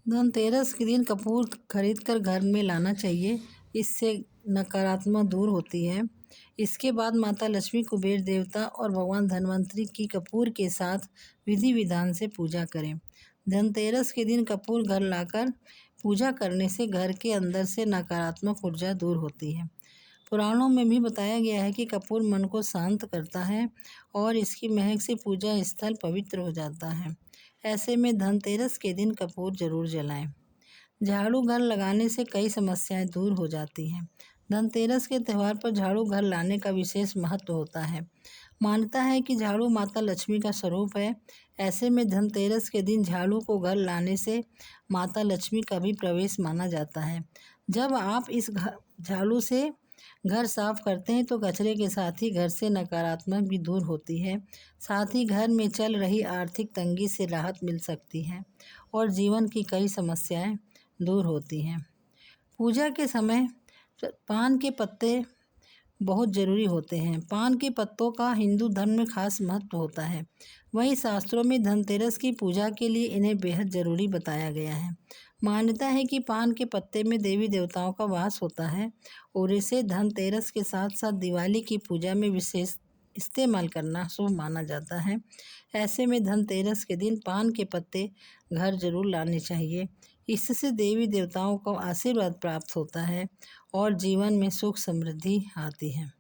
धनतेरस के दिन कपूर खरीद कर घर में लाना चाहिए, इससे नकारात्मक दूर होती है। इसके बाद माता लक्ष्मी, कुबेर देवता और भगवान धन्वंतरी की कपूर के साथ विधि विधान से पूजा करें। धनतेरस के दिन कपूर घर लाकर पूजा करने से घर के अंदर से नकारात्मक ऊर्जा दूर होती है। पुराणों में भी बताया गया है कि कपूर मन को शांत करता है और इसकी महक से पूजा स्थल पवित्र हो जाता है। ऐसे में धनतेरस के दिन कपूर जरूर जलाएं। झाड़ू घर लगाने से कई समस्याएं दूर हो जाती हैं। धनतेरस के त्यौहार पर झाड़ू घर लाने का विशेष महत्व होता है। मान्यता है कि झाड़ू माता लक्ष्मी का स्वरूप है। ऐसे में धनतेरस के दिन झाड़ू को घर लाने से माता लक्ष्मी का भी प्रवेश माना जाता है। जब आप इस झाड़ू से घर साफ करते हैं तो कचरे के साथ ही घर से नकारात्मक भी दूर होती है। साथ ही घर में चल रही आर्थिक तंगी से राहत मिल सकती है और जीवन की कई समस्याएं दूर होती हैं। पूजा के समय पान के पत्ते बहुत ज़रूरी होते हैं। पान के पत्तों का हिंदू धर्म में खास महत्व होता है। वहीं शास्त्रों में धनतेरस की पूजा के लिए इन्हें बेहद ज़रूरी बताया गया है। मान्यता है कि पान के पत्ते में देवी देवताओं का वास होता है और इसे धनतेरस के साथ साथ दिवाली की पूजा में विशेष इस्तेमाल करना शुभ माना जाता है। ऐसे में धनतेरस के दिन पान के पत्ते घर जरूर लाने चाहिए। इससे देवी देवताओं को आशीर्वाद प्राप्त होता है और जीवन में सुख समृद्धि आती है।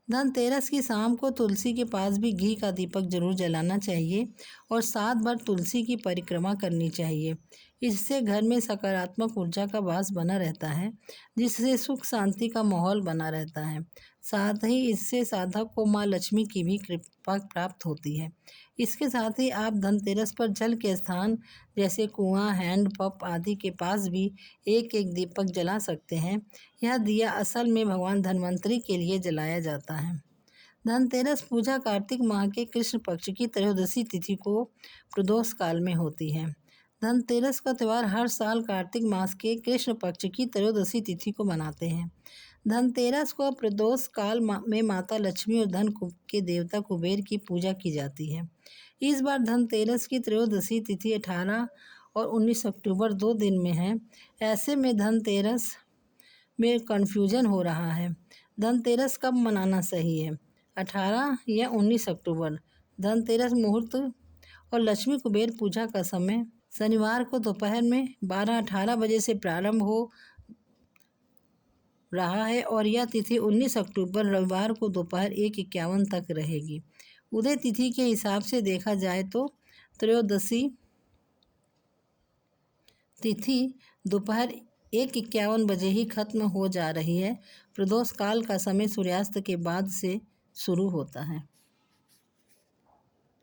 धनतेरस की शाम को तुलसी के पास भी घी का दीपक जरूर जलाना चाहिए और 7 बार तुलसी की परिक्रमा करनी चाहिए। इससे घर में सकारात्मक ऊर्जा का वास बना रहता है, जिससे सुख शांति का माहौल बना रहता है। साथ ही इससे साधक को माँ लक्ष्मी की भी कृपा प्राप्त होती है। इसके साथ ही आप धनतेरस पर जल के स्थान जैसे कुआं, हैंडपंप आदि के पास भी एक एक दीपक जला सकते हैं। यह दिया असल में भगवान धन्वंतरी के लिए जलाया जाता है। धनतेरस पूजा कार्तिक माह के कृष्ण पक्ष की त्रयोदशी तिथि को प्रदोष काल में होती है। धनतेरस का त्यौहार हर साल कार्तिक मास के कृष्ण पक्ष की त्रयोदशी तिथि को मनाते हैं। धनतेरस को प्रदोष काल में माता लक्ष्मी और धन के देवता कुबेर की पूजा की जाती है। इस बार धनतेरस की त्रयोदशी तिथि 18 और 19 अक्टूबर 2 दिन में है। ऐसे में धनतेरस में कन्फ्यूजन हो रहा है। धनतेरस कब मनाना सही है, 18 या 19 अक्टूबर? धनतेरस मुहूर्त और लक्ष्मी कुबेर पूजा का समय शनिवार को दोपहर में 12:18 बजे से प्रारंभ हो रहा है और यह तिथि 19 अक्टूबर रविवार को दोपहर 1:51 तक रहेगी। उदय तिथि के हिसाब से देखा जाए तो त्रयोदशी तिथि दोपहर 1:51 बजे ही खत्म हो जा रही है। प्रदोष काल का समय सूर्यास्त के बाद से शुरू होता है।